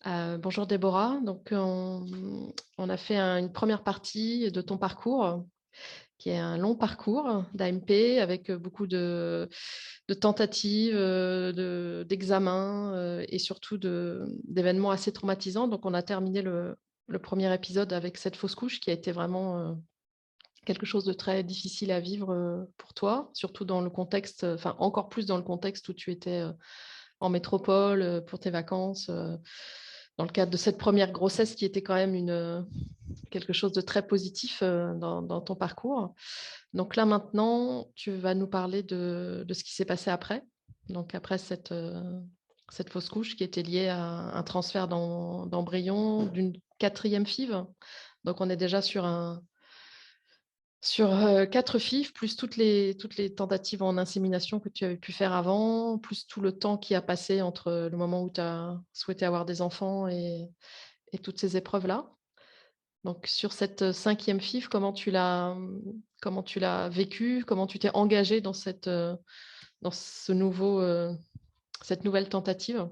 Bonjour Déborah. Donc, on a fait une première partie de ton parcours, qui est un long parcours d'AMP avec beaucoup de tentatives, d'examens et surtout d'événements assez traumatisants. Donc, on a terminé le premier épisode avec cette fausse couche qui a été vraiment quelque chose de très difficile à vivre pour toi, surtout dans le contexte, enfin encore plus dans le contexte où tu étais en métropole pour tes vacances, dans le cadre de cette première grossesse qui était quand même quelque chose de très positif dans ton parcours. Donc là maintenant, tu vas nous parler de ce qui s'est passé après, donc après cette fausse couche qui était liée à un transfert d'embryon d'une quatrième FIV. Donc on est déjà sur 4 FIV, plus toutes les tentatives en insémination que tu avais pu faire avant, plus tout le temps qui a passé entre le moment où tu as souhaité avoir des enfants et toutes ces épreuves-là. Donc, sur cette cinquième FIV, comment tu l'as vécu, comment tu t'es engagé dans cette nouvelle tentative?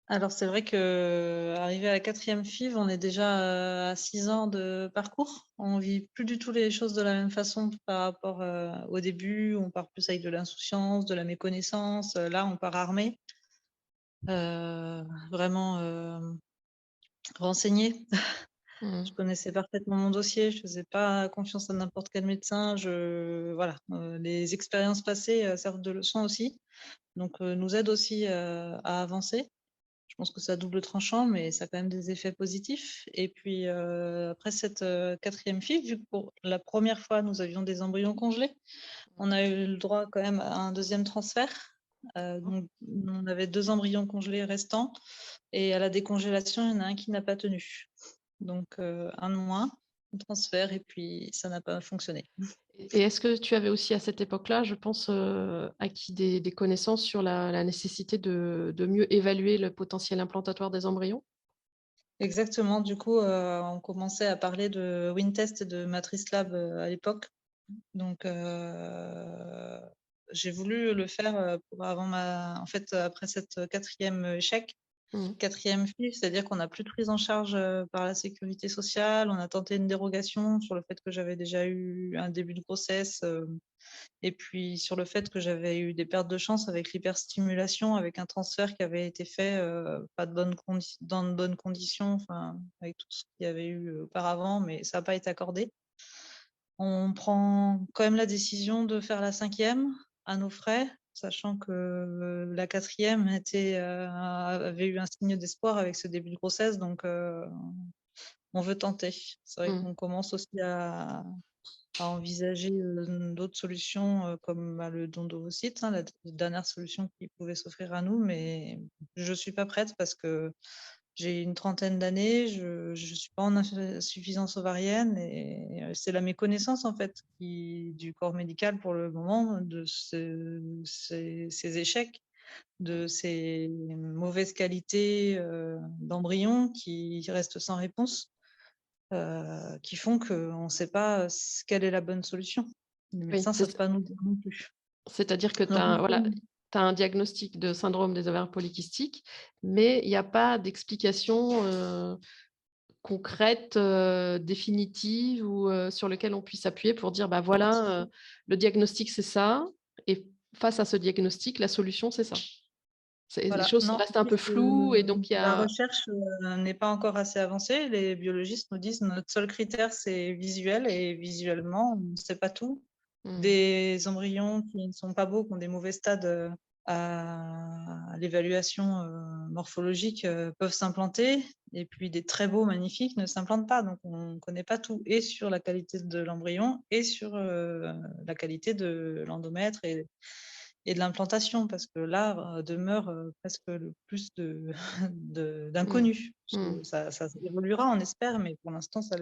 Alors c'est vrai que arrivé à la quatrième FIV, on est déjà à 6 ans de parcours. On vit plus du tout les choses de la même façon par rapport au début. On part plus avec de l'insouciance, de la méconnaissance. Là, on part armé, vraiment renseigné. Je Mmh. connaissais parfaitement mon dossier. Je faisais pas confiance à n'importe quel médecin. Voilà, les expériences passées servent de leçon aussi, donc nous aident aussi à avancer. Je pense que c'est à double tranchant, mais ça a quand même des effets positifs. Et puis, après cette quatrième FIV, vu que pour la première fois, nous avions des embryons congelés, on a eu le droit quand même à un deuxième transfert. Donc, on avait 2 embryons congelés restants. Et à la décongélation, il y en a un qui n'a pas tenu. Donc, un de moins, un transfert, et puis ça n'a pas fonctionné. Et est-ce que tu avais aussi à cette époque-là, je pense, acquis des connaissances sur la nécessité de mieux évaluer le potentiel implantatoire des embryons? Exactement. Du coup, on commençait à parler de WinTest et de Matrice Lab à l'époque. Donc, j'ai voulu le faire pour avant en fait, après cette quatrième échec, Mmh. quatrième FIV, c'est-à-dire qu'on n'a plus de prise en charge par la sécurité sociale. On a tenté une dérogation sur le fait que j'avais déjà eu un début de grossesse, et puis sur le fait que j'avais eu des pertes de chance avec l'hyperstimulation, avec un transfert qui avait été fait pas de dans de bonnes conditions, enfin, avec tout ce qu'il y avait eu auparavant, mais ça n'a pas été accordé. On prend quand même la décision de faire la cinquième à nos frais, sachant que la quatrième avait eu un signe d'espoir avec ce début de grossesse, donc on veut tenter. C'est vrai Mmh. qu'on commence aussi à envisager d'autres solutions comme le don d'ovocytes, hein, la dernière solution qui pouvait s'offrir à nous, mais je ne suis pas prête parce que j'ai une trentaine d'années, je ne suis pas en insuffisance ovarienne, et c'est la méconnaissance en fait du corps médical pour le moment de ces échecs, de ces mauvaises qualités d'embryons qui restent sans réponse, qui font qu'on ne sait pas quelle est la bonne solution. Les Oui, médecins ne savent pas nous dire non plus. c'est-à-dire que tu Donc, as, voilà, tu un diagnostic de syndrome des ovaires polykystiques, mais il n'y a pas d'explication concrète, définitive ou sur lequel on puisse appuyer pour dire, bah voilà, le diagnostic c'est ça, et face à ce diagnostic, la solution c'est ça. Les voilà, choses non, restent un peu puisque floues et donc il y la a. recherche n'est pas encore assez avancée. Les biologistes nous disent notre seul critère, c'est visuel, et visuellement, on ne sait pas tout. Hmm. Des embryons qui ne sont pas beaux, qui ont des mauvais stades à l'évaluation morphologique, peuvent s'implanter, et puis des très beaux, magnifiques, ne s'implantent pas. Donc, on ne connaît pas tout, et sur la qualité de l'embryon, et sur la qualité de l'endomètre et de l'implantation, parce que là demeure presque le plus Hmm. d'inconnus. Hmm. Ça évoluera, on espère, mais pour l'instant, ça.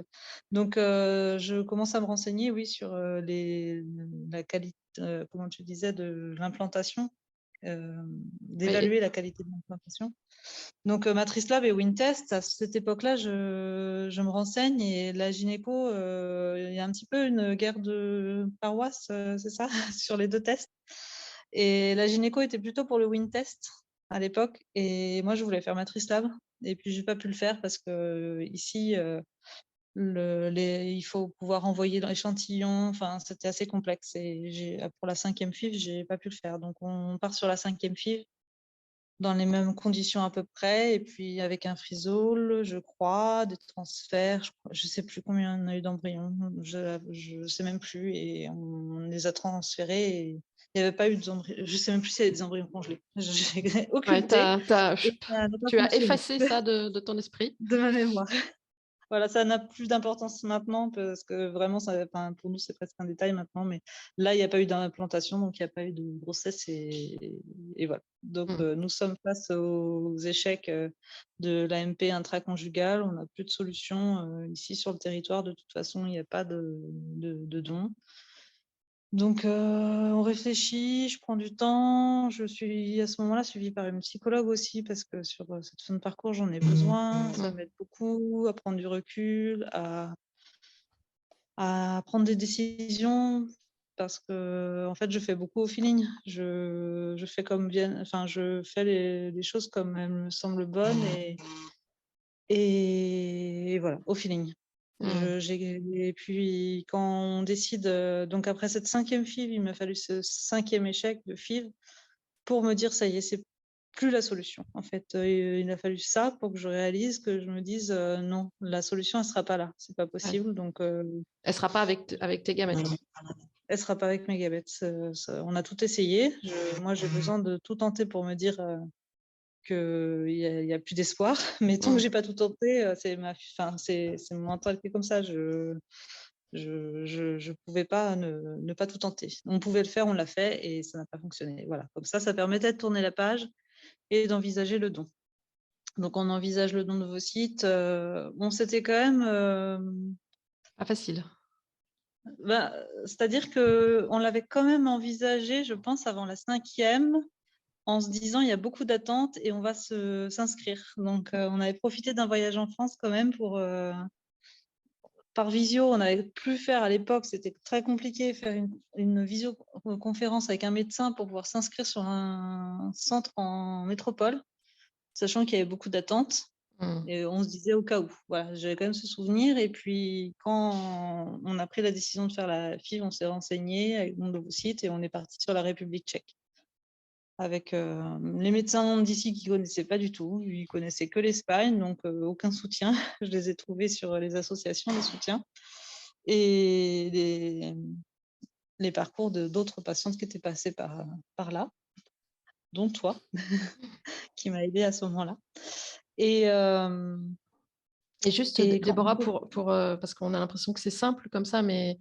Donc, je commence à me renseigner, oui, sur la qualité, comment tu disais, de l'implantation, Oui, d'évaluer la qualité de l'implantation. Donc, Matrice Lab et Wintest, à cette époque-là, je me renseigne, et la gynéco, il y a un petit peu une guerre de paroisse, c'est ça, sur les deux tests. Et la gynéco était plutôt pour le Wintest. à l'époque et moi, je voulais faire matrice lab et puis j'ai pas pu le faire parce qu'ici, il faut pouvoir envoyer dans l'échantillon, enfin, c'était assez complexe et pour la 5e FIV, j'ai pas pu le faire. Donc on part sur la 5e FIV dans les mêmes conditions à peu près et puis avec un frisol, je crois, des transferts, je sais plus combien on a eu d'embryons, je sais même plus et on les a transférés et il y avait pas eu d'embryons, je sais même plus s'il y avait des embryons congelés. J'ai Ouais, occulté et ça n'a pas tu as fonctionné effacé ça de ton esprit. de ma mémoire. Voilà, ça n'a plus d'importance maintenant parce que vraiment, enfin, pour nous, c'est presque un détail maintenant, mais là, il n'y a pas eu d'implantation, donc il n'y a pas eu de grossesse et voilà. Donc, Mmh. nous sommes face aux échecs de l'AMP intraconjugale. On n'a plus de solution ici sur le territoire. De toute façon, il n'y a pas de don. Donc, on réfléchit, je prends du temps. Je suis à ce moment-là suivie par une psychologue aussi parce que sur cette fin de parcours, j'en ai besoin. Ça Mmh. m'aide beaucoup à prendre du recul, à prendre des décisions parce que en fait, je fais beaucoup au feeling. Je fais comme bien, enfin, je fais les choses comme elles me semblent bonnes et voilà, au feeling. Mmh. Et puis quand on décide, donc après cette 5e FIV, il m'a fallu ce 5e échec de FIV pour me dire: «Ça y est, c'est plus la solution». En fait, il a fallu ça pour que je réalise, que je me dise: «Non, la solution, elle sera pas là, c'est pas Ouais. possible». Donc Elle sera pas avec tes gamètes. elle sera pas avec mes gamètes. On a tout essayé. Moi, j'ai besoin de tout tenter pour me dire qu'il y a plus d'espoir. Mais tant que Mmh. j'ai pas tout tenté, enfin, c'est mon mental qui est comme ça. Je pouvais pas ne pas tout tenter. On pouvait le faire, on l'a fait et ça n'a pas fonctionné. Voilà. Comme ça permettait de tourner la page et d'envisager le don. Donc, on envisage le don de vos sites. Bon, c'était quand même. Pas facile. Ben, c'est-à-dire que on l'avait quand même envisagé, je pense, avant la 5e, en se disant: «Il y a beaucoup d'attentes et on va s'inscrire». Donc, on avait profité d'un voyage en France quand même pour, par visio, on avait pu faire à l'époque, c'était très compliqué, faire une visioconférence avec un médecin pour pouvoir s'inscrire sur un centre en métropole, sachant qu'il y avait beaucoup d'attentes Mmh. et on se disait au cas où. Voilà, j'avais quand même ce souvenir et puis quand on a pris la décision de faire la FIV, on s'est renseigné avec le nom de vos sites et on est parti sur la République tchèque. Avec les médecins d'ici qui ne connaissaient pas du tout, ils connaissaient que l'Espagne, donc aucun soutien. Je les ai trouvés sur les associations de soutien et les parcours d'autres patientes qui étaient passées par là, dont toi, qui m'a aidée à ce moment-là. Et, Et juste, et quand Déborah, parce qu'on a l'impression que c'est simple comme ça, mais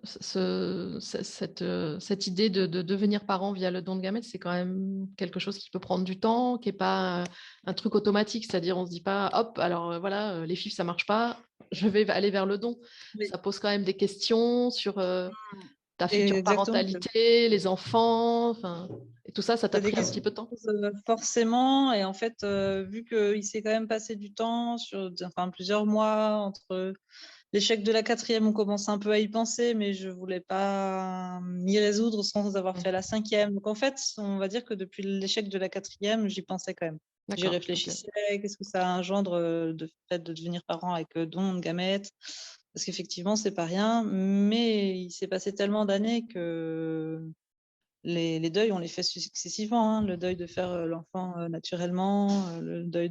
cette idée de devenir parent via le don de gamètes, c'est quand même quelque chose qui peut prendre du temps, qui n'est pas un truc automatique. C'est-à-dire, on ne se dit pas, hop, alors voilà, les FIV, ça ne marche pas, je vais aller vers le don. oui, Ça pose quand même des questions sur ta et future exactement. parentalité, les enfants, enfin, et tout ça, ça t'a C'est des pris un questions petit peu de temps. qui se posent, forcément. Et en fait, vu qu'il s'est quand même passé du temps, enfin, plusieurs mois, entre l'échec de la 4e, on commence un peu à y penser, mais je voulais pas m'y résoudre sans avoir Mmh. fait la 5e. Donc en fait, on va dire que depuis l'échec de la 4e, j'y pensais quand même. J'y D'accord, ok. réfléchissais, qu'est-ce que ça engendre de fait de devenir parent avec don de gamètes? Parce qu'effectivement, c'est pas rien, mais il s'est passé tellement d'années que les deuils, on les fait successivement, hein. Le deuil de faire l'enfant naturellement, le deuil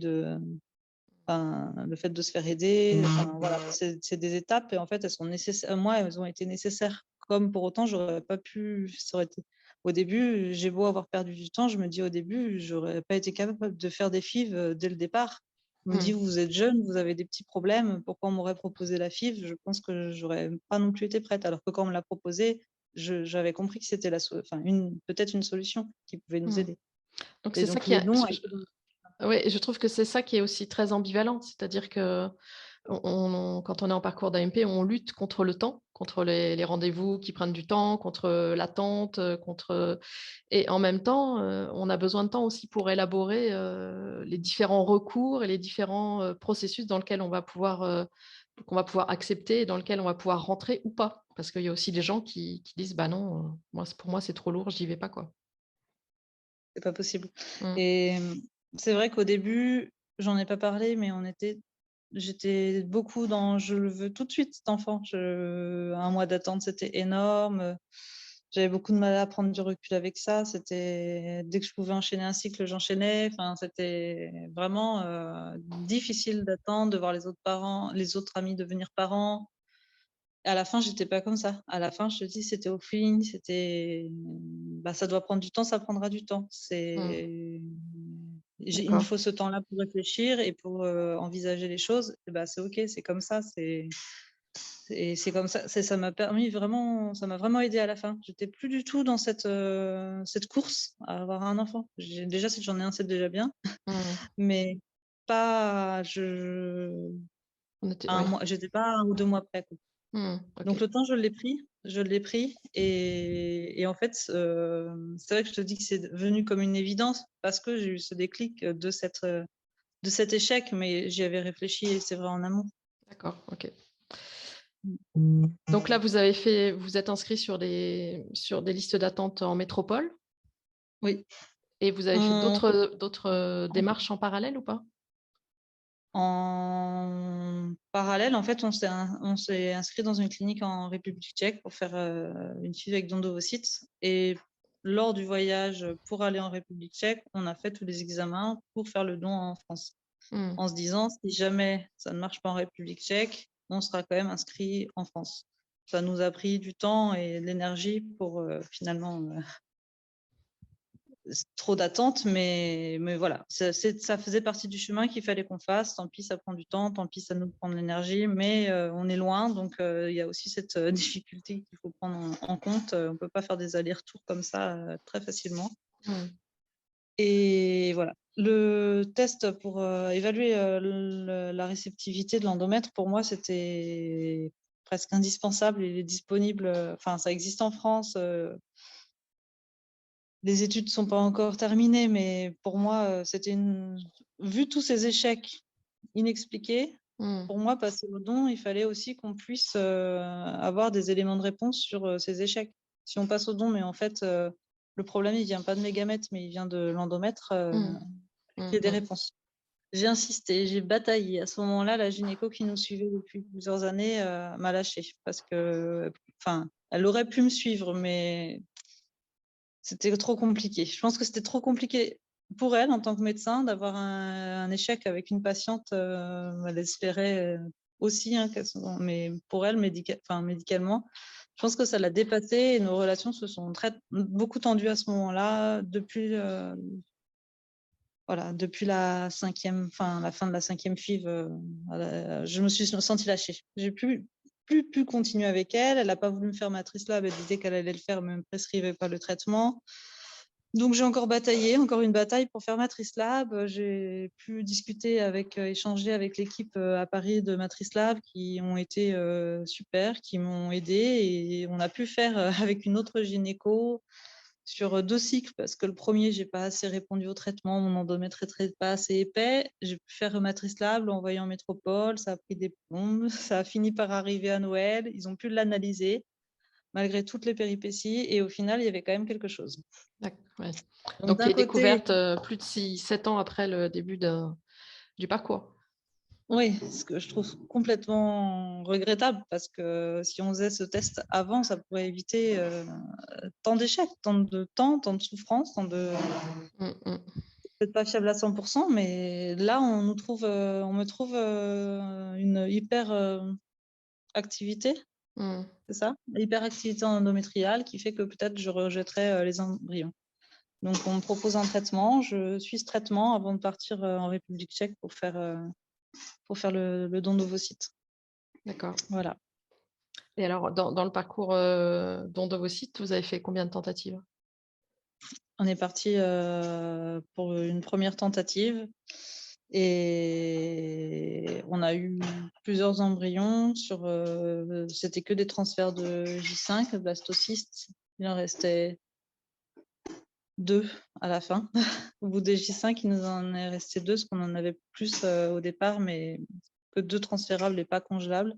enfin, le fait de se faire aider, enfin, voilà, c'est des étapes et en fait, elles sont nécessaires. Moi, elles ont été nécessaires. Comme pour autant, j'aurais pas pu. Ça aurait été. Au début, j'ai beau avoir perdu du temps, je me dis au début, j'aurais pas été capable de faire des FIV dès le départ. Je me dis, Mmh. vous êtes jeune, vous avez des petits problèmes. Pourquoi on m'aurait proposé la FIV? Je pense que j'aurais pas non plus été prête. Alors que quand on me l'a proposé, j'avais compris que c'était enfin, peut-être une solution qui pouvait nous Mmh. aider. Donc Et c'est ça donc qui le a. don. Ouais, je trouve que c'est ça qui est aussi très ambivalent, c'est-à-dire que quand on est en parcours d'AMP, on lutte contre le temps, contre les rendez-vous qui prennent du temps, contre l'attente, et en même temps, on a besoin de temps aussi pour élaborer les différents recours et les différents processus dans lesquels qu'on va pouvoir accepter et dans lesquels on va pouvoir rentrer ou pas. Parce qu'il y a aussi des gens qui disent, bah non, pour moi c'est trop lourd, j'y vais pas, quoi. c'est pas possible. Mmh. Et c'est vrai qu'au début, j'en ai pas parlé, mais j'étais beaucoup dans je le veux tout de suite, cet enfant. Un mois d'attente, c'était énorme. J'avais beaucoup de mal à prendre du recul avec ça. C'était dès que je pouvais enchaîner un cycle, j'enchaînais. Enfin, c'était vraiment difficile d'attendre, de voir les autres parents, les autres amis devenir parents. À la fin, j'étais pas comme ça. À la fin, je te dis, c'était au feeling, bah, ça doit prendre du temps, ça prendra du temps. Mmh. Il me D'accord. faut ce temps-là pour réfléchir et pour envisager les choses. Et bah, c'est ok, c'est comme ça. C'est comme ça. Ça m'a permis vraiment, ça m'a vraiment aidé à la fin. J'étais plus du tout dans cette course à avoir un enfant. Déjà, si j'en ai un, c'est déjà bien, Mmh. mais pas, On était à un oui. mois, j'étais pas 1 ou 2 mois près, quoi. Mmh. Donc OK. le temps, je l'ai pris et en fait, c'est vrai que je te dis que c'est venu comme une évidence parce que j'ai eu ce déclic de cet échec, mais j'y avais réfléchi et c'est vrai en amont. D'accord, OK. Mmh. Donc là, vous êtes inscrit sur des listes d'attente en métropole Oui. et vous avez fait On d'autres démarches en parallèle ou pas? En parallèle, en fait, on s'est inscrit dans une clinique en République tchèque pour faire une FIV avec don d'ovocytes. Et lors du voyage pour aller en République tchèque, on a fait tous les examens pour faire le don en France. Mmh. En se disant, si jamais ça ne marche pas en République tchèque, on sera quand même inscrit en France. Ça nous a pris du temps et de l'énergie pour finalement trop d'attentes, mais voilà, ça faisait partie du chemin qu'il fallait qu'on fasse. Tant pis, ça prend du temps, tant pis, ça nous prend de l'énergie, mais on est loin, donc il y a aussi cette difficulté qu'il faut prendre en compte. On ne peut pas faire des allers-retours comme ça très facilement. Mmh. Et voilà. Le test pour évaluer la réceptivité de l'endomètre, pour moi, c'était presque indispensable. Il est disponible, enfin, ça existe en France. Les études ne sont pas encore terminées, mais pour moi, vu tous ces échecs inexpliqués, Mmh. pour moi, passer au don, il fallait aussi qu'on puisse avoir des éléments de réponse sur ces échecs. Si on passe au don, mais en fait, le problème, il vient pas de mes gamètes, mais il vient de l'endomètre, Mmh. il y Mmh a des mh. réponses. J'ai insisté, j'ai bataillé. À ce moment-là, la gynéco qui nous suivait depuis plusieurs années m'a lâchée parce que, enfin, elle aurait pu me suivre, mais c'était trop compliqué. Je pense que c'était trop compliqué pour elle en tant que médecin d'avoir un échec avec une patiente. Elle espérait aussi, hein, mais pour elle, médicalement, je pense que ça l'a dépassée et nos relations se sont beaucoup tendues à ce moment-là voilà, depuis la fin de la 5e FIV, je me suis sentie lâchée. J'ai plus pu continuer avec elle. Elle n'a pas voulu me faire matrice lab. Elle disait qu'elle allait le faire, mais ne me prescrivait pas le traitement. Donc j'ai encore bataillé, encore une bataille pour faire Matrice Lab. J'ai pu discuter échanger avec l'équipe à Paris de Matrice Lab qui ont été super, qui m'ont aidé et on a pu faire avec une autre gynéco sur 2 cycles parce que le premier, j'ai pas assez répondu au traitement, mon endomètre est pas assez épais. J'ai pu faire Matrice Lab, l'envoyer en métropole, ça a pris des plombes, ça a fini par arriver à Noël, ils ont pu l'analyser malgré toutes les péripéties et au final, il y avait quand même quelque chose. Ouais. Donc Donc tu d'un es côté, découverte, plus de 7 ans après le début du parcours? oui, ce que je trouve complètement regrettable parce que si on faisait ce test avant, ça pourrait éviter tant d'échecs, tant de souffrances, Mmh mh. peut-être pas fiable à 100%, mais là, on me trouve une hyper activité, Mmh. c'est ça? Hyperactivité endométriale qui fait que peut-être je rejetterai les embryons. Donc, on me propose un traitement, je suis ce traitement avant de partir en République tchèque pour faire le don d'ovocytes. D'accord. Voilà. Et alors dans le parcours, don d'ovocytes, vous avez fait combien de tentatives? On est parti pour une première tentative et on a eu plusieurs embryons c'était que des transferts de J5, blastocystes. Il en restait 2 à la fin. Au bout des J5, il nous en est resté 2 parce qu'on en avait plus au départ, mais que 2 transférables et pas congélables.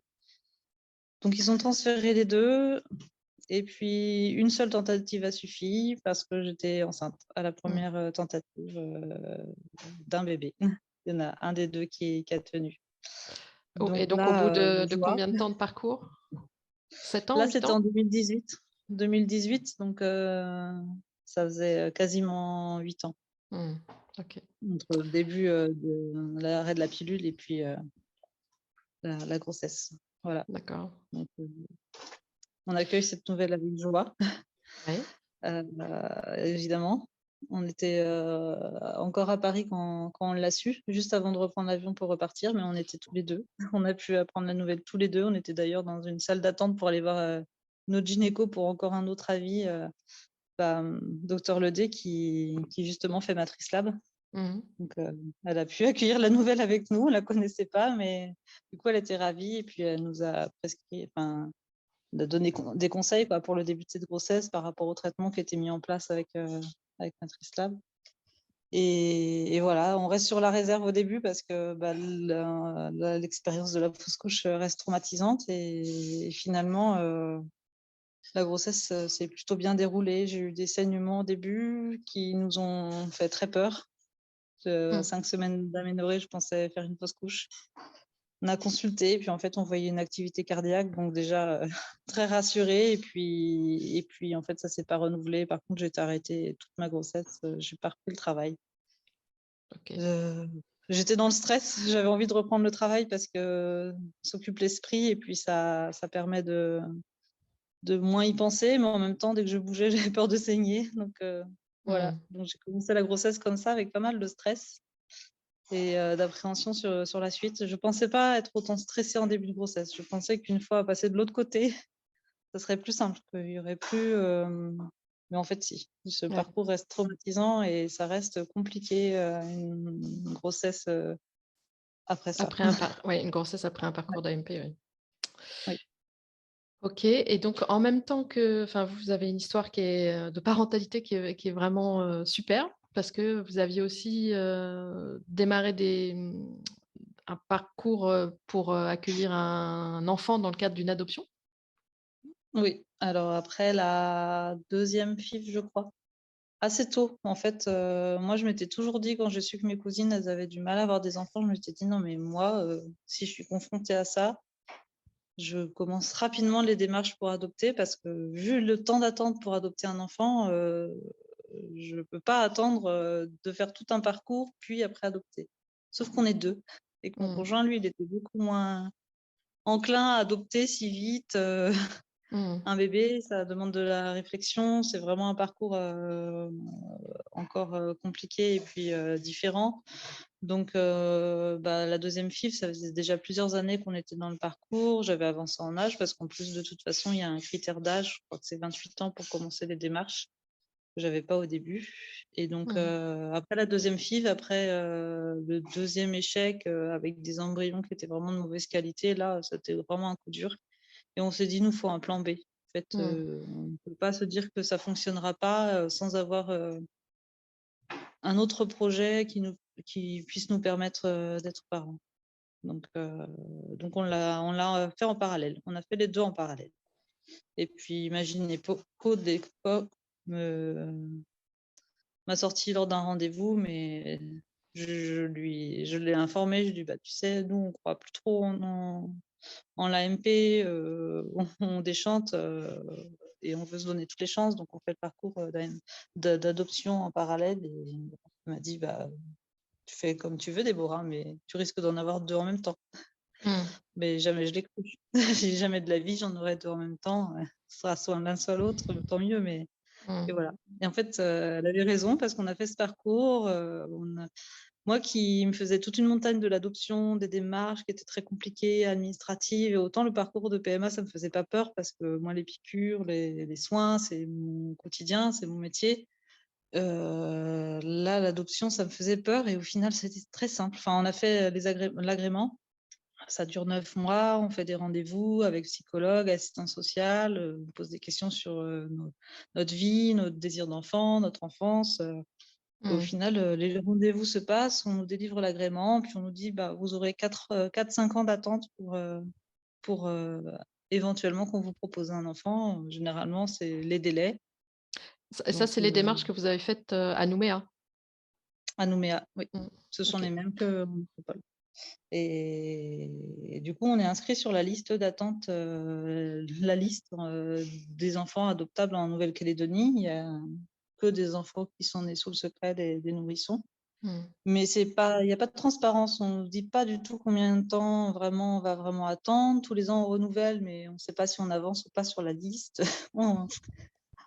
Donc ils ont transféré les 2 Et puis, une seule tentative a suffi parce que j'étais enceinte à la Mmh. première tentative d'un bébé. Il y en a un des deux qui a tenu. Et Donc donc au bout là, de joie. combien de temps de parcours? 7 ans, Là, 8 c'était ans? en 2018. 2018, donc ça faisait quasiment 8 ans Mmh. OK, entre le début de l'arrêt de la pilule et puis la grossesse. Voilà. d'accord. Donc, on accueille cette nouvelle avec joie, Ouais. évidemment. On était encore à Paris quand on l'a su, juste avant de reprendre l'avion pour repartir, mais on était tous les deux. On a pu apprendre la nouvelle tous les deux. On était d'ailleurs dans une salle d'attente pour aller voir notre gynéco pour encore un autre avis, docteur Ledé, qui justement fait Matrice Lab. Mmh. Donc, elle a pu accueillir la nouvelle avec nous. On la connaissait pas, mais du coup, elle était ravie et puis elle nous a prescrit, enfin, de donner des conseils quoi, pour le début de cette grossesse par rapport au traitement qui était mis en place avec Matrice Lab. Et voilà, on reste sur la réserve au début parce que l'expérience de la fausse couche reste traumatisante et finalement, la grossesse s'est plutôt bien déroulée. J'ai eu des saignements au début qui nous ont fait très peur. Mmh. 5 semaines d'aménorrhée, je pensais faire une fausse couche. On a consulté, puis en fait, on voyait une activité cardiaque, donc déjà très rassurée. Et puis, en fait, ça s'est pas renouvelé. Par contre, j'ai été arrêtée toute ma grossesse. J'ai pas repris le travail. OK. Euh, J'étais dans le stress. J'avais envie de reprendre le travail parce que s'occupe l'esprit et puis ça permet de moins y penser. Mais en même temps, dès que je bougeais, j'avais peur de saigner. Donc voilà. Mmh. Donc j'ai commencé la grossesse comme ça, avec pas mal de stress et d'appréhension sur la suite. Je ne pensais pas être autant stressée en début de grossesse. Je pensais qu'une fois passée de l'autre côté, ça serait plus simple, qu'il y aurait plus. Mais en fait, si. Ce Ouais. parcours reste traumatisant et ça reste compliqué, une grossesse après ça. Après ouais, une grossesse après un Ouais, parcours d'AMP, oui. oui. OK, et donc en même temps que enfin, vous avez une histoire qui est, de parentalité qui est vraiment, super parce que vous aviez aussi, démarré un parcours, pour, accueillir un enfant dans le cadre d'une adoption? Oui. Alors après la deuxième FIV, je crois, assez tôt, en fait, moi, je m'étais toujours dit, quand j'ai su que mes cousines, elles avaient du mal à avoir des enfants, je m'étais dit: «Non, mais moi, si je suis confrontée à ça, je commence rapidement les démarches pour adopter parce que vu le temps d'attente pour adopter un enfant, je ne peux pas attendre de faire tout un parcours, puis après adopter. Sauf qu'on est deux et que mon Mmh. conjoint, lui, il était beaucoup moins enclin à adopter si vite. Mmh. Un bébé, ça demande de la réflexion, c'est vraiment un parcours encore compliqué et puis différent. Donc, la deuxième FIV, ça faisait déjà plusieurs années qu'on était dans le parcours. J'avais avancé en âge parce qu'en plus, de toute façon, il y a un critère d'âge. Je crois que c'est 28 ans pour commencer les démarches, que j'avais pas au début. Et donc, Mmh. après la deuxième FIV, après le deuxième échec avec des embryons qui étaient vraiment de mauvaise qualité, là, c'était vraiment un coup dur. Et on s'est dit, nous, il faut un plan B. En fait, Mmh. on ne peut pas se dire que ça fonctionnera pas sans avoir un autre projet qui puisse nous permettre d'être parents. Donc on l'a fait en parallèle. On a fait les deux en parallèle. Et puis, imaginez, Pau de l'époque m'a sorti lors d'un rendez-vous, mais je l'ai informé. Je lui ai dit, bah, tu sais, nous, on croit plus trop en l'AMP, on déchante et on veut se donner toutes les chances. Donc, on fait le parcours d'adoption en parallèle. Et il m'a dit, bah, tu fais comme tu veux, Déborah, mais tu risques d'en avoir deux en même temps. Mmh. Mais jamais je l'ai cru. J'ai jamais de la vie, j'en aurais deux en même temps. Ce sera soit l'un, soit l'autre, tant mieux. Mais et Mmh. voilà. Et en fait, elle avait raison parce qu'on a fait ce parcours. Moi qui me faisais toute une montagne de l'adoption, des démarches qui étaient très compliquées, administratives, et autant le parcours de PMA, ça me faisait pas peur parce que moi, les piqûres, les soins, c'est mon quotidien, c'est mon métier. Là, l'adoption, ça me faisait peur et au final, c'était très simple. Enfin, on a fait l'agrément. Ça dure 9 mois, on fait des rendez-vous avec psychologue, assistant social, on pose des questions sur notre vie, notre désir d'enfant, notre enfance. Au Mmh. final, les rendez-vous se passent, on nous délivre l'agrément, puis on nous dit bah, vous aurez 4-5 ans d'attente pour éventuellement qu'on vous propose un enfant. Généralement, c'est les délais. Ça, Donc, c'est les démarches que vous avez faites, à Nouméa? à Nouméa, oui, Mmh. ce sont OK. les mêmes qu'en métropole. Et du coup, on est inscrit sur la liste d'attente, la liste, des enfants adoptables en Nouvelle-Calédonie. Il y a que des enfants qui sont nés sous le secret des nourrissons. Mmh. Mais c'est pas, il y a pas de transparence. On ne dit pas du tout combien de temps vraiment on va vraiment attendre. Tous les ans, on renouvelle, mais on ne sait pas si on avance ou pas sur la liste. On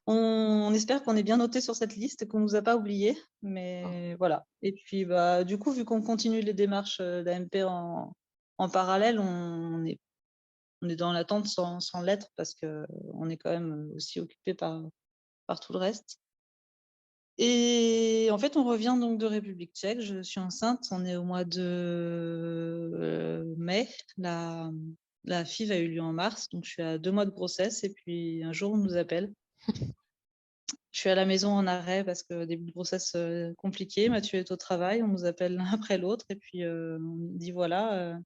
on espère qu'on est bien noté sur cette liste et qu'on nous a pas oubliés, Ah. mais voilà. Et puis, bah, du coup, vu qu'on continue les démarches, d'AMP en parallèle, on est dans l'attente sans l'être parce qu'on est quand même, aussi occupé par tout le reste. Et en fait, on revient donc de République tchèque. Je suis enceinte, on est au mois de, mai. La FIV a eu lieu en mars, donc je suis à 2 mois de grossesse et puis un jour, on nous appelle. Je suis à la maison en arrêt parce que début de grossesse, compliqué. Mathieu est au travail, on nous appelle l'un après l'autre et puis, on nous dit: «Voilà,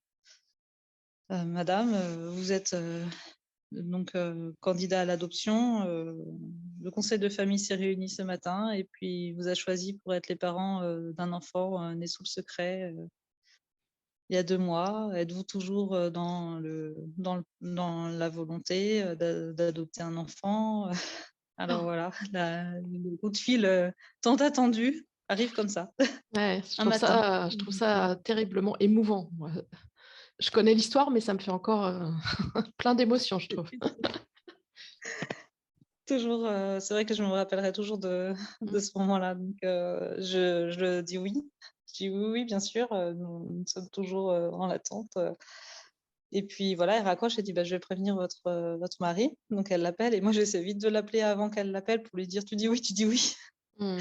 madame, vous êtes, donc candidat à l'adoption, le conseil de famille s'est réuni ce matin et puis vous a choisi pour être les parents, d'un enfant, né sous le secret, il y a 2 mois. Êtes-vous toujours, dans la volonté, d'adopter un enfant?» Alors voilà, le coup de fil, tant attendu arrive comme ça, Ouais, un matin. je trouve ça terriblement émouvant, moi. Je connais l'histoire, mais ça me fait encore, plein d'émotions, je trouve. Toujours, c'est vrai que je me rappellerai toujours de Mmh. de ce moment-là, donc je dis oui. Je dis: «Oui, oui, bien sûr», nous sommes toujours, en attente, et puis voilà, elle raccroche et dit: «Bah, je vais prévenir votre mari». Donc elle l'appelle et moi j'essaie vite de l'appeler avant qu'elle l'appelle pour lui dire: «Tu dis oui, tu dis oui». Mmh.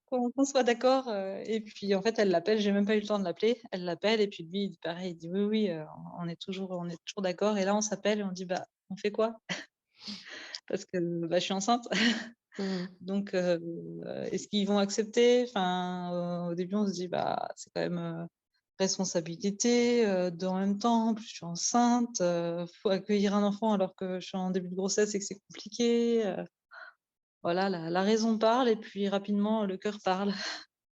Qu'on soit d'accord, et puis en fait, elle l'appelle, j'ai même pas eu le temps de l'appeler. Elle l'appelle et puis lui, il dit pareil, il dit: «Oui, oui, on est toujours d'accord» et là, on s'appelle et on dit: «Bah, on fait quoi?» Parce que, bah, je suis enceinte. Mmh. Donc est-ce qu'ils vont accepter? Enfin, au début, on se dit: «Bah, c'est quand même, responsabilité, en même temps, en plus je suis enceinte, faut accueillir un enfant alors que je suis en début de grossesse et que c'est compliqué», voilà, la raison parle et puis rapidement, le cœur parle.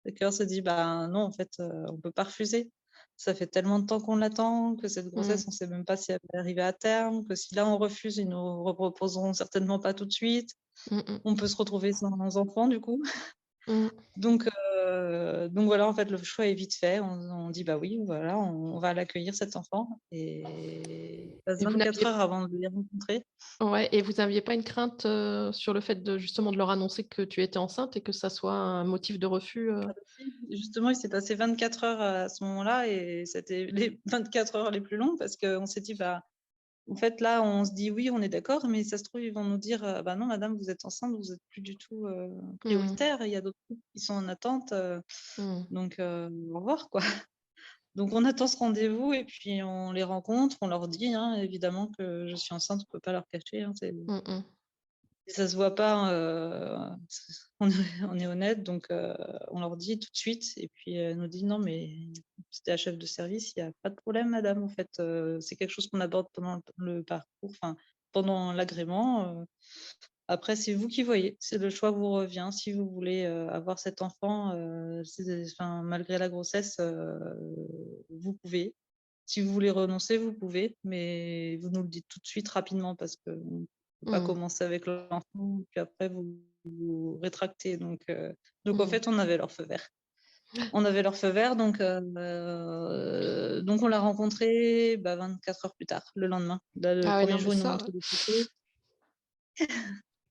Le cœur se dit: «Bah, non, en fait, on peut pas refuser. Ça fait tellement de temps qu'on l'attend, que cette Mmh. grossesse, on sait même pas si elle va arriver à terme, que si là on refuse, ils nous reproposeront certainement pas tout de suite. Mmh mh. On peut se retrouver sans enfant du coup». Mmh. Donc voilà, en fait, le choix est vite fait. On dit: «Bah oui, voilà, on va l'accueillir cet enfant» et il passe Et vous 24 n'aviez heures avant de les rencontrer. Ouais, et vous aviez pas une crainte, sur le fait de justement de leur annoncer que tu étais enceinte et que ça soit un motif de refus, Ah bah si, justement, il s'est passé 24 heures à ce moment-là et c'était les 24 heures les plus longues parce qu'on s'est dit: «Bah, en fait, là, on se dit: «Oui, on est d'accord», mais ça se trouve, ils vont nous dire: «Bah non, madame, vous êtes enceinte, vous êtes plus du tout, Mmh. prioritaire. Il y a d'autres couples qui sont en attente, Mmh. donc au revoir, quoi». Donc on attend ce rendez-vous et puis on les rencontre, on leur dit, hein, évidemment que je suis enceinte, on peut pas leur cacher, hein, Mmh mh. si ça se voit pas, on est honnête, donc on leur dit tout de suite et puis elle nous dit: «Non, mais c'était la chef de service, il y a pas de problème madame, en fait, c'est quelque chose qu'on aborde pendant le parcours, enfin, pendant l'agrément, après c'est vous qui voyez, c'est le choix vous revient. Si vous voulez, avoir cet enfant, enfin, malgré la grossesse, vous pouvez. Si vous voulez renoncer, vous pouvez, mais vous nous le dites tout de suite rapidement parce qu'on ne peut pas Mmh. commencer avec l'enfant, puis après vous rétractez. Donc en Mmh. fait, on avait leur feu vert. On avait leur feu vert, donc on l'a rencontré, bah, 24 heures plus tard, le lendemain. Là, le Ah ouais, non, premier mais jour, ils nous ça, montraient des photos,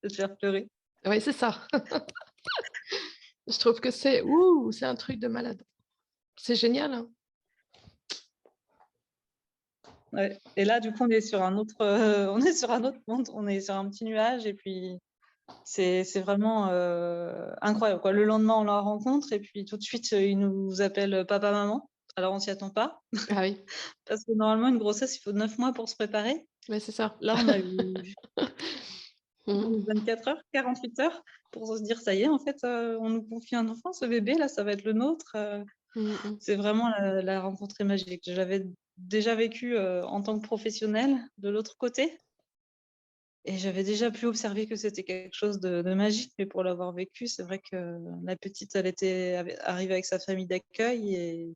de te faire pleurer. ouais, c'est ça. Je trouve que c'est ouh, c'est un truc de malade. C'est génial, hein. Ouais et là, du coup, on est sur un autre, on est sur un autre monde, on est sur un petit nuage et puis c'est vraiment, incroyable, quoi. Le lendemain, on la rencontre et puis tout de suite, ils nous appellent, papa, maman. Alors on s'y attend pas Ah oui, parce que normalement, une grossesse, il faut 9 mois pour se préparer. ouais, c'est ça. Là, on a eu Mmh. 24 heures, 48 heures pour se dire: «Ça y est, en fait, on nous confie un enfant, ce bébé là, ça va être le nôtre», Mmh mh. c'est vraiment la rencontre est magique. Je l'avais déjà vécu, en tant que professionnelle de l'autre côté. Et j'avais déjà pu observer que c'était quelque chose de magique, mais pour l'avoir vécu, c'est vrai que la petite, elle était arrivée avec sa famille d'accueil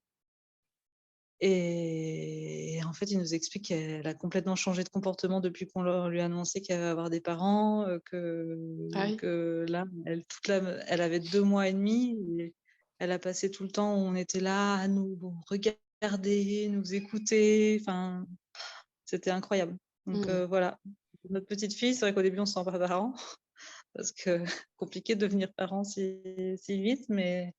et en fait, il nous explique qu'elle a complètement changé de comportement depuis qu'on lui a annoncé qu'elle allait avoir des parents, Ah oui. que là, elle avait 2 mois et demi et elle a passé tout le temps où on était là à nous regarder, nous écouter, enfin, c'était incroyable. Donc Mmh. voilà, notre petite fille, c'est vrai qu'au début, on se sent pas parent parce que compliqué de devenir parent si vite, mais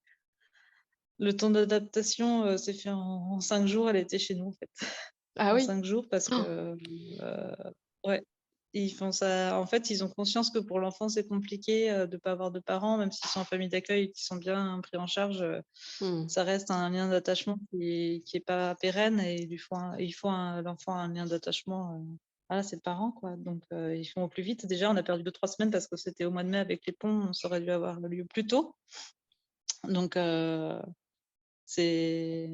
le temps d'adaptation, s'est fait en 5 jours, elle était chez nous, en fait. Ah En oui. 5 jours parce Oh! que, ouais, ils font ça en fait, ils ont conscience que pour l'enfant, c'est compliqué, de pas avoir de parents, même s'ils sont en famille d'accueil et qu'ils sont bien pris en charge, Mmh. ça reste un lien d'attachement qui est pas pérenne et il faut à l'enfant un lien d'attachement, voilà, c'est le parent, quoi. Donc ils font au plus vite. Déjà, on a perdu 2-3 semaines parce que c'était au mois de mai avec les ponts, ça aurait dû avoir lieu plus tôt. Donc c'est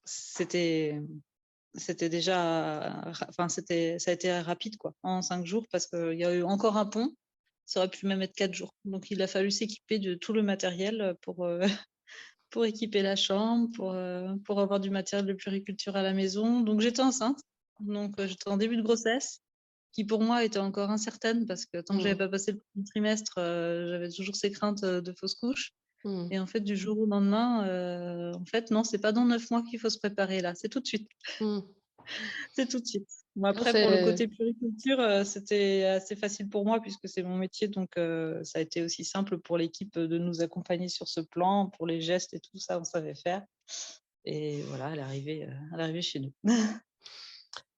c'était C'était déjà enfin, ça a été rapide, quoi, en 5 jours parce qu'il y a eu encore un pont. Ça aurait pu même être 4 jours. Donc il a fallu s'équiper de tout le matériel, pour équiper la chambre, pour avoir du matériel de puériculture à la maison. Donc j'étais enceinte, donc j'étais en début de grossesse, qui pour moi était encore incertaine parce que tant que j'avais Mmh. pas passé le 1er trimestre, j'avais toujours ces craintes, de fausse couche Mmh. et en fait, du jour au lendemain, en fait, non, c'est pas dans 9 mois qu'il faut se préparer là, c'est tout de suite. Mmh. C'est tout de suite. Bon Ah après pour le c'est côté puériculture, c'était assez facile pour moi puisque c'est mon métier donc ça a été aussi simple pour l'équipe, de nous accompagner sur ce plan. Pour les gestes et tout ça, on savait faire et voilà, elle est arrivée chez nous.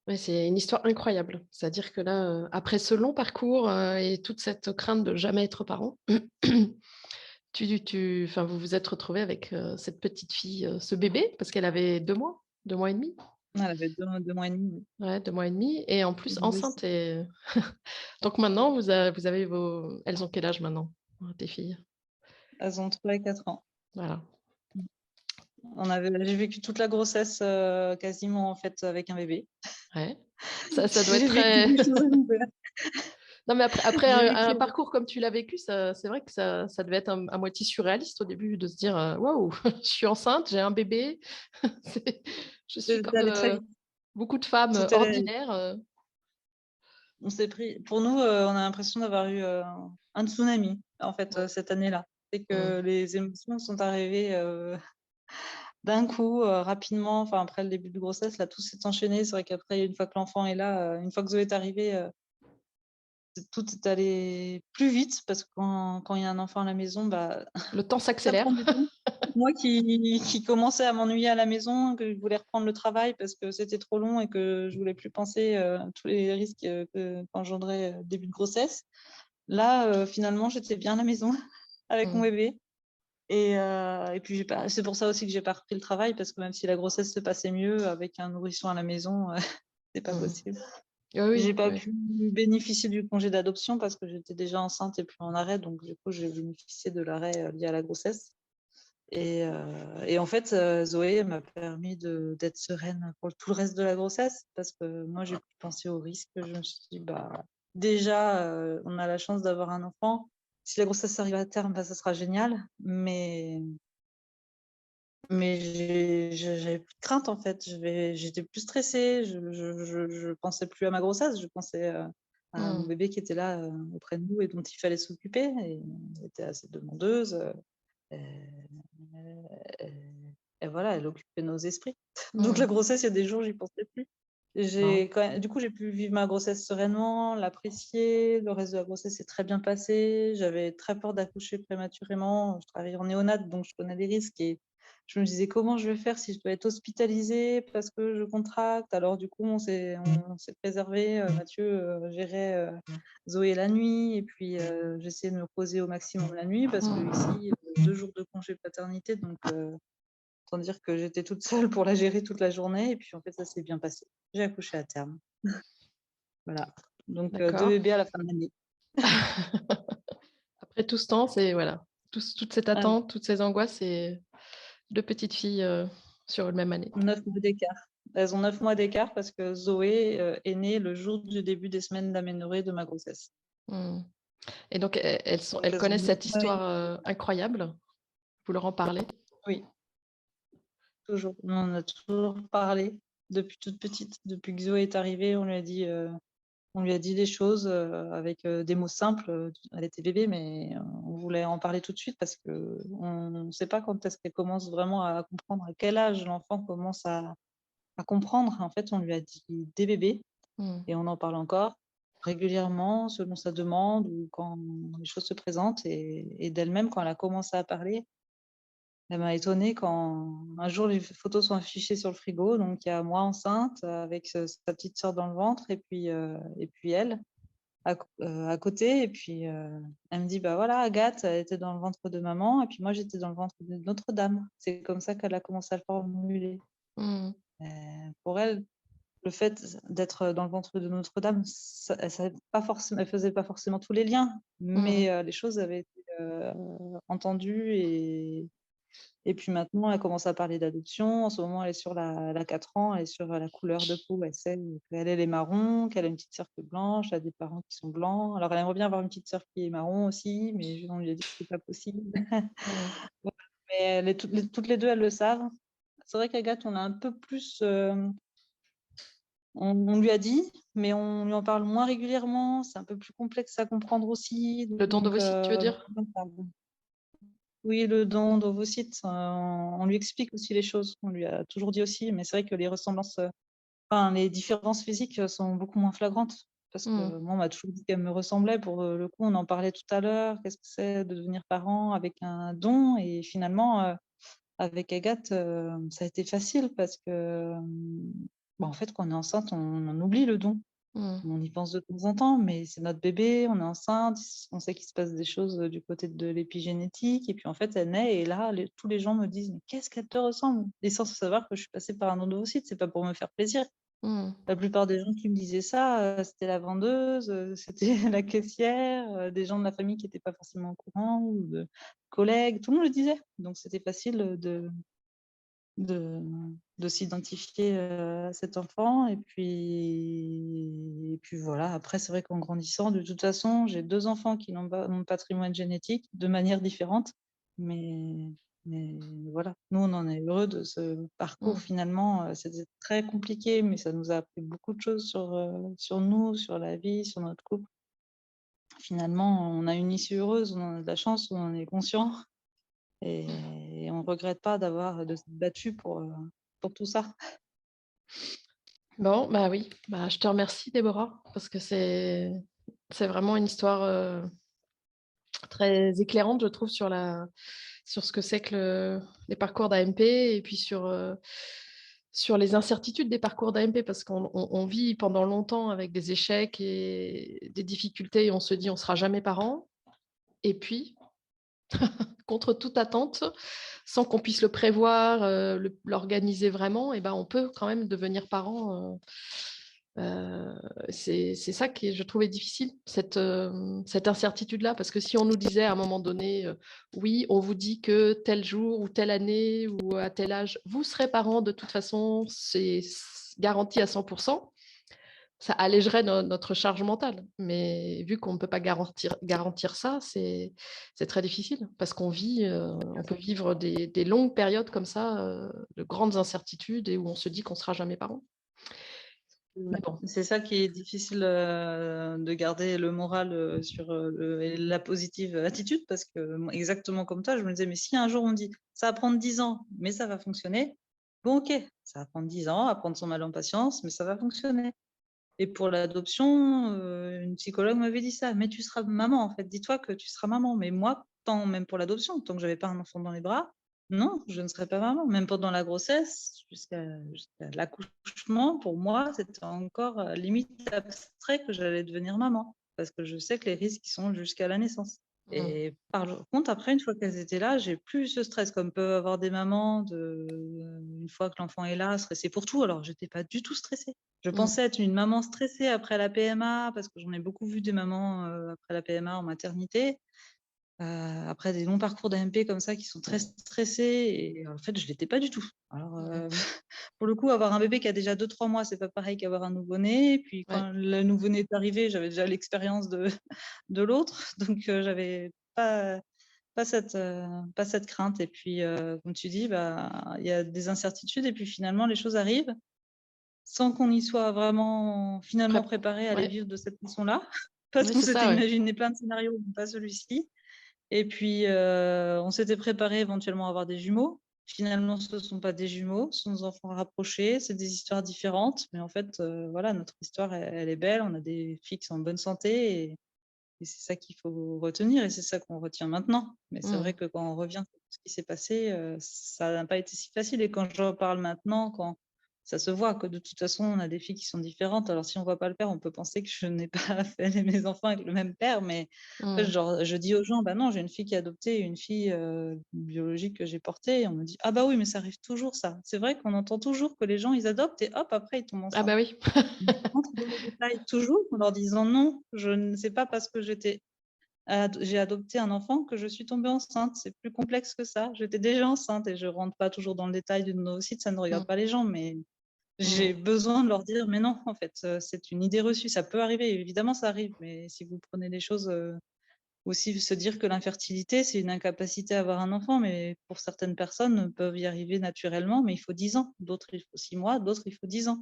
Ouais, c'est une histoire incroyable. C'est-à-dire que là, après ce long parcours, et toute cette crainte de jamais être parent, enfin, vous vous êtes retrouvés avec, cette petite fille, ce bébé, parce qu'elle avait 2 mois? 2 mois et demi? Elle avait 2 mois et demi, oui. Ouais, 2 mois et demi et en plus Oui, enceinte et donc maintenant vous avez vos elles ont quel âge maintenant, tes filles? elles ont 3 et 4 ans. Voilà. J'ai vécu toute la grossesse, quasiment en fait avec un bébé. Ouais. Ça doit être J'ai vécu très des choses à l'envers. non mais après J'ai un vécu parcours comme tu l'as vécu, ça c'est vrai que ça devait être à moitié surréaliste au début de se dire, «Waouh, je suis enceinte, j'ai un bébé, c'est je suis c'est comme, allé très vite. beaucoup de femmes, Tout allait ordinaires», On s'est pris pour nous, on a l'impression d'avoir eu, un tsunami, en fait, Mmh. cette année-là. C'est Mmh. que les émotions sont arrivées, d'un coup, rapidement. Enfin, après le début de grossesse, là, tout s'est enchaîné. C'est vrai qu'après, une fois que l'enfant est là, une fois que Zoé est arrivée, tout est allé plus vite parce que quand il y a un enfant à la maison, bah, Le temps ça s'accélère. prend du temps. Moi qui commençais à m'ennuyer à la maison, que je voulais reprendre le travail parce que c'était trop long et que je voulais plus penser, à tous les risques, qu'engendrait, le début de grossesse. Là, finalement, j'étais bien à la maison avec mon Mmh. bébé et puis j'ai pas c'est pour ça aussi que j'ai pas repris le travail parce que même si la grossesse se passait mieux avec un nourrisson à la maison, c'est pas Mmh. possible. Oui, J'ai oui, pas oui. pu bénéficier du congé d'adoption parce que j'étais déjà enceinte et puis en arrêt, donc du coup, j'ai bénéficié de l'arrêt, lié à la grossesse et en fait, Zoé m'a permis d'être sereine pour tout le reste de la grossesse parce que moi, j'ai pu penser aux risques. Je me suis dit: «Bah, déjà, on a la chance d'avoir un enfant. Si la grossesse arrive à terme, bah, ça sera génial». Mais j'avais plus de crainte, en fait. J'étais plus stressée, je pensais plus à ma grossesse, je pensais, à mon Mmh. bébé qui était là, auprès de nous et dont il fallait s'occuper et elle était assez demandeuse, et et voilà, elle occupait nos esprits. Donc la Mmh. grossesse, il y a des jours, j'y pensais plus. Ah. Du coup, j'ai pu vivre ma grossesse sereinement, l'apprécier. Le reste de la grossesse s'est très bien passé. J'avais très peur d'accoucher prématurément. Je travaillais en néonat, donc je connais les risques et je me disais: «Comment je vais faire si je dois être hospitalisée parce que je contracte?» Alors du coup, on s'est préservé. Mathieu, gérait, Zoé la nuit et puis, j'essayais de me reposer au maximum la nuit parce que Mmh. ici, 2 jours de congé paternité, donc autant dire que j'étais toute seule pour la gérer toute la journée et puis en fait, ça s'est bien passé. J'ai accouché à terme. Voilà, donc 2 D'accord. bébés à la fin de l'année. Après tout ce temps, c'est voilà, toute cette Ah, attente, toutes ces angoisses et 2 petites filles, sur une même année. 9 mois d'écart. Elles ont 9 mois d'écart parce que Zoé est née le jour du début des semaines d'aménorrhée de ma grossesse. Mmh. Et donc, Donc elles elles ont connaissent 9 cette mois histoire incroyable. Vous leur en parlez? oui, toujours. On en a toujours parlé depuis toute petite. Depuis que Zoé est arrivée, on lui a dit des choses avec des mots simples. Elle était bébé, mais on voulait en parler tout de suite parce qu'on ne sait pas quand est-ce qu'elle commence vraiment à comprendre, à quel âge l'enfant commence à comprendre. En fait, on lui a dit dès bébé Mmh. et on en parle encore régulièrement selon sa demande ou quand les choses se présentent. Et d'elle-même, quand elle a commencé à parler, elle m'a étonnée quand un jour les photos sont affichées sur le frigo. Donc il y a moi enceinte avec sa petite sœur dans le ventre et puis elle à côté. Et puis elle me dit bah voilà, Agathe elle était dans le ventre de maman et puis moi j'étais dans le ventre de Notre-Dame. C'est comme ça qu'elle a commencé à le formuler. Mmh. Pour elle, le fait d'être dans le ventre de Notre-Dame, elle savait pas forcément, elle faisait pas forcément tous les liens, Mmh. mais les choses avaient été entendues. Et puis maintenant, elle commence à parler d'adoption. En ce moment, elle est sur la 4 ans, elle est sur la couleur de peau. Elle sait qu'elle elle est marron, qu'elle a une petite sœur qui est blanche, elle a des parents qui sont blancs. Alors, elle aimerait bien avoir une petite sœur qui est marron aussi, mais on lui a dit que c'était pas possible. Mmh. Mais toutes les deux, elles le savent. C'est vrai qu'Agathe, on a un peu plus. On lui a dit, mais on lui en parle moins régulièrement. C'est un peu plus complexe à comprendre aussi. Le don Donc, d'ovocytes, tu veux dire? oui, le don d'ovocytes, on lui explique aussi les choses. On lui a toujours dit aussi, mais c'est vrai que les ressemblances, enfin, les différences physiques sont beaucoup moins flagrantes. Parce que Mmh. moi, on m'a toujours dit qu'elle me ressemblait. Pour le coup, on en parlait tout à l'heure. Qu'est-ce que c'est de devenir parent avec un don? Et finalement, avec Agathe, ça a été facile parce que, bah, en fait, quand on est enceinte, on en oublie le don. Mmh. On y pense de temps en temps, mais c'est notre bébé, on est enceinte, on sait qu'il se passe des choses du côté de l'épigénétique. Et puis en fait, elle naît et là, tous les gens me disent mais qu'est-ce qu'elle te ressemble? Et sans savoir que je suis passée par un endovocyte, c'est pas pour me faire plaisir. Mmh. La plupart des gens qui me disaient ça, c'était la vendeuse, c'était la caissière, des gens de la famille qui n'étaient pas forcément au courant, ou de collègues, tout le monde le disait. Donc c'était facile de de s'identifier, à cet enfant. Et puis voilà, après c'est vrai qu'en grandissant, de toute façon, j'ai 2 enfants qui n'ont pas mon patrimoine génétique de manière différente, mais voilà. Nous, on en est heureux de ce parcours Mmh. finalement, c'était très compliqué, mais ça nous a appris beaucoup de choses sur nous, sur la vie, sur notre couple. Finalement, on a une issue heureuse, on en a de la chance, on en est conscient. Et on regrette pas de s'être battu pour tout ça. Bon, bah oui, bah, je te remercie, Déborah, parce que c'est vraiment une histoire très éclairante, je trouve, sur ce que c'est que les parcours d'AMP et puis sur les incertitudes des parcours d'AMP, parce qu'on vit pendant longtemps avec des échecs et des difficultés et on se dit on ne sera jamais parent. Et puis, contre toute attente, sans qu'on puisse le prévoir, l'organiser vraiment, et ben, on peut quand même devenir parent. C'est ça qui, je trouvais difficile, cette incertitude-là, parce que si on nous disait à un moment donné, oui, on vous dit que tel jour ou telle année ou à tel âge, vous serez parent de toute façon, c'est garanti à 100%, ça allégerait notre charge mentale. Mais vu qu'on ne peut pas garantir ça, c'est très difficile parce on peut vivre des longues périodes comme ça, de grandes incertitudes et où on se dit qu'on ne sera jamais parent. Ouais. Mais bon. C'est ça qui est difficile, de garder le moral, sur, et la positive attitude parce que moi, exactement comme toi, je me disais: «Mais si un jour on me dit: "Ça va prendre 10 ans, mais ça va fonctionner", bon OK, ça va prendre 10 ans, à prendre son mal en patience, mais ça va fonctionner». Et pour l'adoption, une psychologue m'avait dit ça: «Mais tu seras maman, en fait, dis-toi que tu seras maman». Mais moi, tant même pour l'adoption, tant que j'avais pas un enfant dans les bras, non, je ne serais pas maman. Même pendant la grossesse, jusqu'à l'accouchement, pour moi, c'était encore, limite abstrait que j'allais devenir maman. Parce que je sais que les risques, ils sont jusqu'à la naissance. Mmh. Et par contre, après, une fois qu'elles étaient là, j'ai plus ce stress comme peuvent avoir des mamans une fois que l'enfant est là, stressée pour tout. Alors j'étais pas du tout stressée. Je Mmh. pensais être une maman stressée après la PMA parce que j'en ai beaucoup vu des mamans, après la PMA en maternité. après des longs parcours d'AMP comme ça qui sont très stressés et en fait, je l'étais pas du tout. Alors, Mmh. pour le coup, avoir un bébé qui a déjà 2-3 mois, c'est pas pareil qu'avoir un nouveau-né. Et puis Ouais. quand le nouveau-né est arrivé, j'avais déjà l'expérience de de l'autre, donc j'avais pas cette crainte et puis, comme tu dis, bah, il y a des incertitudes et puis finalement les choses arrivent sans qu'on y soit vraiment finalement Prép préparé à les Ouais. vivre de cette façon-là, parce Oui, qu'on c'est s'était ça, ouais. imaginé plein de scénarios, mais pas celui-ci. Et puis, on s'était préparé éventuellement à avoir des jumeaux. Finalement, ce ne sont pas des jumeaux, ce sont des enfants rapprochés, c'est des histoires différentes, mais en fait, voilà, notre histoire, elle est belle. On a des filles qui sont en bonne santé et c'est ça qu'il faut retenir et c'est ça qu'on retient maintenant. Mais c'est Mmh. vrai que quand on revient sur ce qui s'est passé, ça n'a pas été si facile et quand j'en parle maintenant, quand ça se voit que de toute façon, on a des filles qui sont différentes. Alors si on voit pas le père, on peut penser que je n'ai pas fait mes enfants avec le même père, mais en fait, Mmh. genre, je dis aux gens: «Bah non, j'ai une fille qui est adoptée et une fille, biologique que j'ai portée» et on me dit: «Ah bah oui, mais ça arrive toujours ça». C'est vrai qu'on entend toujours que les gens, ils adoptent et hop, après ils tombent Ah bah enceintes. oui. Mais ils rentrent dans les détails toujours en leur disant: «Non, je ne sais pas parce que j'ai adopté un enfant que je suis tombée enceinte, c'est plus complexe que ça. J'étais déjà enceinte» et je rentre pas toujours dans le détail d'une oocyte, ça ne regarde Mmh. pas les gens, mais Mmh. j'ai besoin de leur dire: «Mais non, en fait, c'est une idée reçue, ça peut arriver, évidemment ça arrive, mais si vous prenez les choses, aussi se dire que l'infertilité, c'est une incapacité à avoir un enfant, mais pour certaines personnes, peuvent y arriver naturellement, mais il faut 10 ans. D'autres, il faut 6 mois, d'autres, il faut 10 ans.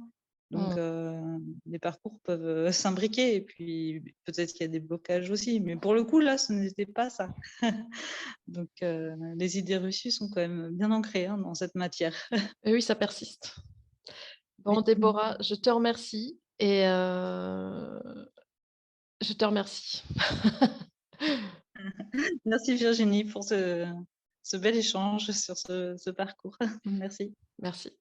Donc, Mmh. les parcours peuvent, s'imbriquer et puis peut-être qu'il y a des blocages aussi. Mais pour le coup, là, ce n'était pas ça. Donc, les idées reçues sont quand même bien ancrées, hein, dans cette matière. Et oui, ça persiste. Bon Oui. Déborah, je te remercie et je te remercie. Merci Virginie pour ce bel échange sur ce parcours. Merci. Merci.